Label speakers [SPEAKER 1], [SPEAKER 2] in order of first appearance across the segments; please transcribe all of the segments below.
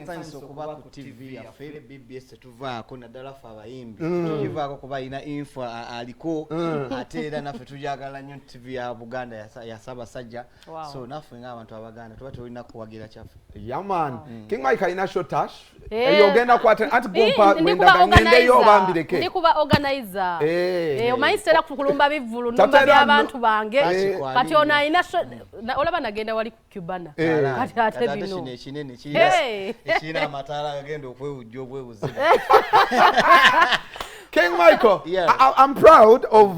[SPEAKER 1] nsanyusa okuba ku TV yaffe BBS tetuvaako naddala ffe abayimbi tugivaako kuba ina info aliko ate era naffe tujagala nnyo TV ya Buganda ya Ssaabasajja so naffe ng'abantu abaganda tuba tulina kuwagira kyaffe.
[SPEAKER 2] Yaman King Mike alina shotash eyogenda kwata anti gumpa mwenda ngendeyo obambireke
[SPEAKER 3] ndi kuba organizer omanyi sitera kukulumba bivulu numba by'abantu bange kati ono alina olaba nagenda wali ku Cubana kati ate bino
[SPEAKER 1] kino ekinene kirina amataala agenda okwewujja obwebuzibu.
[SPEAKER 2] King Michael, I'm proud of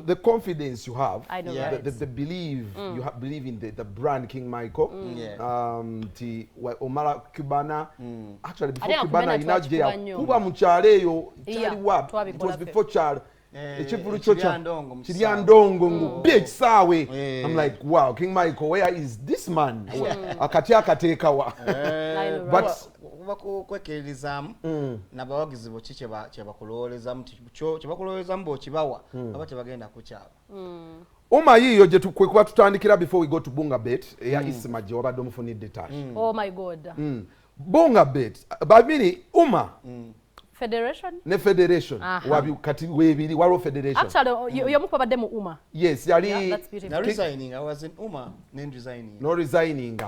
[SPEAKER 2] the confidence you have, the belief you have, believe in the brand King Michael. The Omara Cubana, actually before Cubana inajea kuba mchale yo chali wap. It was before Chal. Chiriandongo big sawe. I'm like, wow, King Michael, where is this man? Akatia katekawa. But
[SPEAKER 1] kwekerizamu nabawagizi bo kyebakulowoolezamu kyebakulowoolezamu bw'okibawa aba tebagenda kukyaba.
[SPEAKER 2] Yiyo gye tukwekuba tutandikira before we go to Bunga Bet eya Isima gye wabadde omufunidde tash.
[SPEAKER 3] Oh my God.
[SPEAKER 2] Bunga Bet babiri
[SPEAKER 3] Federation?
[SPEAKER 2] Ne Federation. Wabi kati webiri waliwo Federation.
[SPEAKER 3] Actually, yomu kwabadde mu
[SPEAKER 2] Yes, yali
[SPEAKER 1] na resigning. I was in then resigning.
[SPEAKER 2] No resigning.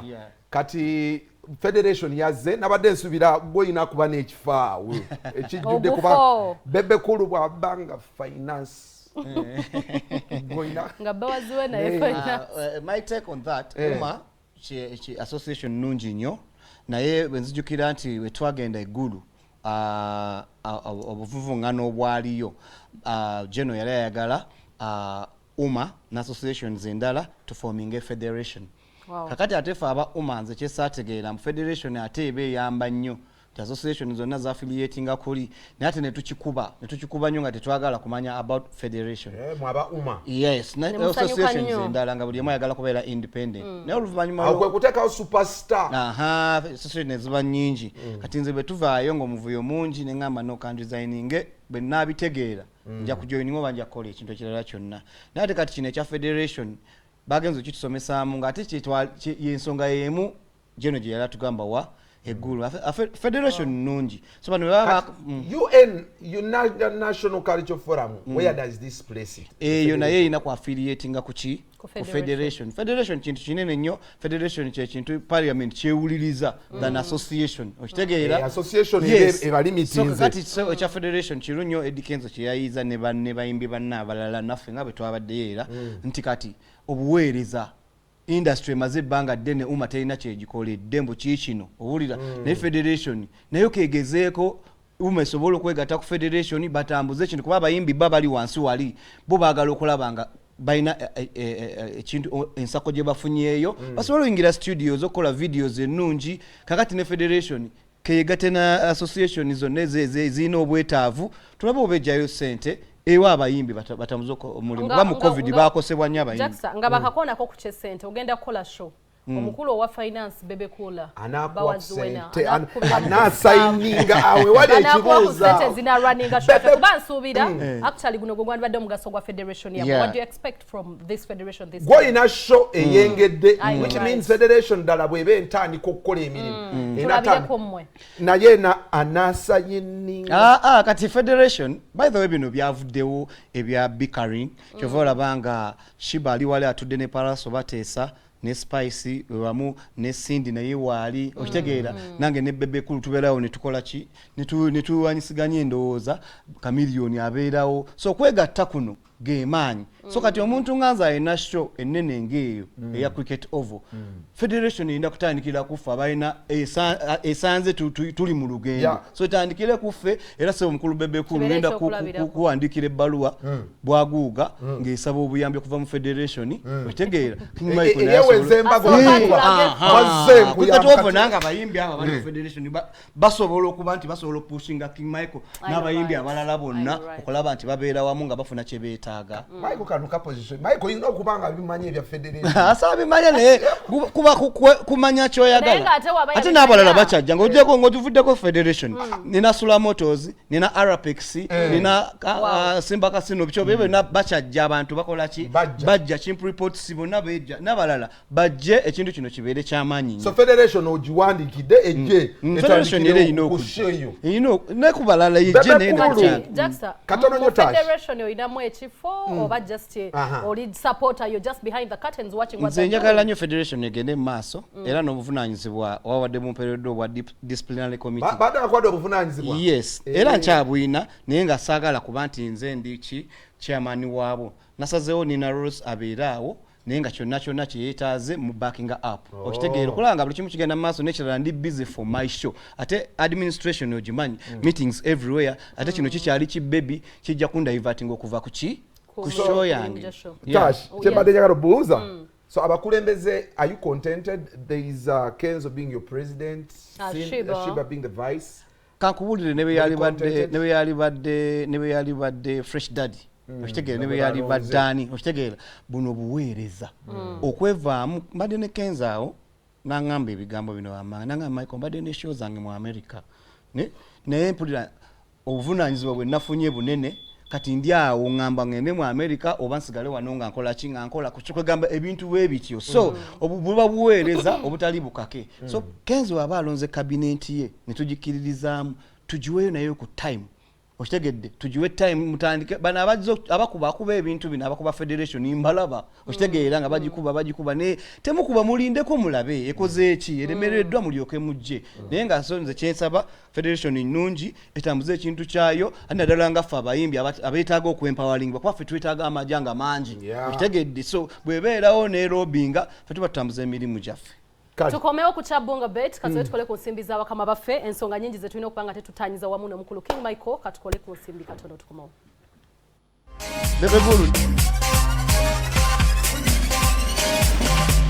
[SPEAKER 2] Kati Federation yazze nabadde nsubira goyina kuba n'ekifaawe ekijjudde kuba bebe kulu bwa banga finance goyina
[SPEAKER 3] nga bawaziwe na finance.
[SPEAKER 1] My take on that chi association nungi nnyo naye bwenzijukira nti we twagenda eggulu obuvuvungano obwaliyo Geno yali ayagala na associations endala to forming a federation. Kakati ate fe aba nze kyesaategeera mu federation ate eba eyamba nnyo ti association zonna za affiliatinga kuli naye ate netukikuba nnyo nga tetwagala kumanya about federation.
[SPEAKER 2] Mwaba
[SPEAKER 1] yes associations endala nga buli emu ayagala kubeera independent naye oluvannyuma
[SPEAKER 2] kwe kuteekawo superstar
[SPEAKER 1] association eziba nnyingi kati nze bwe tuvaayo ng'omuvuyo mungi ne ngamba nokandesigninge bwe nnaabitegeera nja kujoininga oba nja kukola ekintu ekirala kyonna naye ate kati kino ekya federation bagenzo kitusomesaamu ng'ate yensonga y'emu Geno gye yali atugamba wa eggulu federation nungi so bano
[SPEAKER 2] United National Cultural Forum where does this place it
[SPEAKER 1] eyo naye erina ku affiliatinga ku federation kintu kinene nnyo federation kye kintu parliament kyewuliriza than association okitegeera
[SPEAKER 2] association eba limitinze
[SPEAKER 1] kati ekya federation kiru nnyo edikenzo kye yayiza ne bayimbi banna abalala naffe nga bwe twabaddeyo era nti kati obuweereza industry emaze ebbanga ddene terina kyegikoledde mbu kiikino owulira naye federation naye kegezeeko esobola okwegatta ku federation batambuze kino kuba abayimbi bali wansi wali bo baagala okulaba nga balina ekintu ensako gye bafunyeeyo basobola oyingira studios okukola videos ennungi kakati ne federation keyegatte na association zonna ezirina obwetaavu tulabe obejjayo ssente ewa abayimbi batambuze omulimu ba mu covid bakosebwa nnyo abayimbi
[SPEAKER 3] Jackson nga bakakonako ku kyesente ogenda kukola show omukulu owa finance bebe kula
[SPEAKER 2] bawaziwena anasayininga awe wali ekibuuza
[SPEAKER 3] zina running show kuba nsuubira actually guno gwandi badde omugaso gwa federation yabo what do you expect from this federation this
[SPEAKER 2] time ina show eyengedde which means federation dala bwebe ntandika okukola emirimu naye na anasayininga
[SPEAKER 1] kati federation by the way bino byavuddewo ebya bickering kyova olabanga Shiba ali wali atudde ne Paraso bateesa ne Spice wamu ne Cindy naye wali okitegeera nange ne bebe kulu tubeerawo ne tukola ki ne tuwanyisiganya endowooza kamiliyoni abeerawo so kwegatta kuno gemaanyi so kati omuntu nganza alina show ennene ng'eyo eya cricket oval federation erina kutandikira kuffe abalina esanze tuli mu lugendo so etandikire kuffe era sebo omukulu bebe kulu ngenda kuwandikira ebbaluwa bwaguuga ng'esaba obuyambi okuva mu federation otegeera cricket oval nange abayimbi abo abali mu federation basobola okuba nti basobola okupushinga King Michael n'abayimbi abalala bonna okulaba nti babeera wamu nga bafuna kye beeta beetaaga
[SPEAKER 2] Michael kanuka position Michael yino okubanga bimanye ebya federation
[SPEAKER 1] asa bimanye ne kuba kumanya kyoyagala ate n'abalala bachajja ng'ogyeko ng'otuvuddeko federation nina Sula Motors nina Arapex nina Simba Casino bicho bebe na bachajja abantu bakola ki bajja chimp reports bonna bejja n'abalala bajje ekintu kino kibeere ky'amaanyi
[SPEAKER 2] so federation ogiwandikidde ejje
[SPEAKER 1] federation ere ino ne kubalala yejje ne
[SPEAKER 2] katono nyotash
[SPEAKER 3] federation yoinamu ekifo oba just oli supporter you just behind the curtains watching what
[SPEAKER 1] they're doing. Njagala nnyo federation egende maaso era n'obuvunanyizibwa wawadde mu period obwa disciplinary committee
[SPEAKER 2] baada akwado obuvunanyizibwa
[SPEAKER 1] yes era nkyabwina naye nga saagala kuba nti nze ndi chairman waabo nasazeewo nina rules abeeraawo naye nga kyonna kyeyeetaaze mu backing up okitegeera okulanga buli kimu kigenda maaso nekirala ndi busy for my show ate administration ogimanyi meetings everywhere ate kino kikyali kibebi kijja kundiverting okuva ku show yange
[SPEAKER 2] Tash kyembadde njagala obuuza so abakulembeze are you contented there is Kenzo being your president Shiba being the vice
[SPEAKER 1] kankubulire ne bwe yali badde fresh daddy okitegeera ne bwe yali baddaani okitegeera buno buweereza okwevaamu mbadde ne Kenzo awo n'aŋŋamba ebigambo bino wamanga n'aŋŋamba Michael mbadde ne show zange mu America naye mpulira obuvunaanyizibwa bwe nafunye bunene kati ndi awo ngamba ngende mu America oba nsigale wano nga nkola ki nga nkola kukyokugamba ebintu bwe bityo so obububa buweereza obutali bukake so Kenzo aba alonze cabinet ye ne tugikiririzaamu tugiweyo nayo ku time okitegedde tugiwe time mutandike bana abakuba ebintu bino abakuba federation imbalaba okitegeera nga bagikuba ne temukuba mulindeko mulabe ekoze eki eremereddwa mulyoke mujje naye nga sonze kyensaba federation nnungi etambuze ekintu kyayo anaddala nga ffe abayimbi abeetaaga okwempowering kuba ffe twetaaga amajanga mangi okitegedde so bwebeerawo ne lobbyinga ffe tuba tutambuza emirimu gyaffe
[SPEAKER 3] tukomewo ku Kyabunga bet kasobe tukole ku nsimbi za bakama baffe ensonga nyingi ze tulina okubanga tetutanyiza wamu n'omukulu King Michael katukole ku nsimbi katono tukomewo
[SPEAKER 1] Bebe Bulu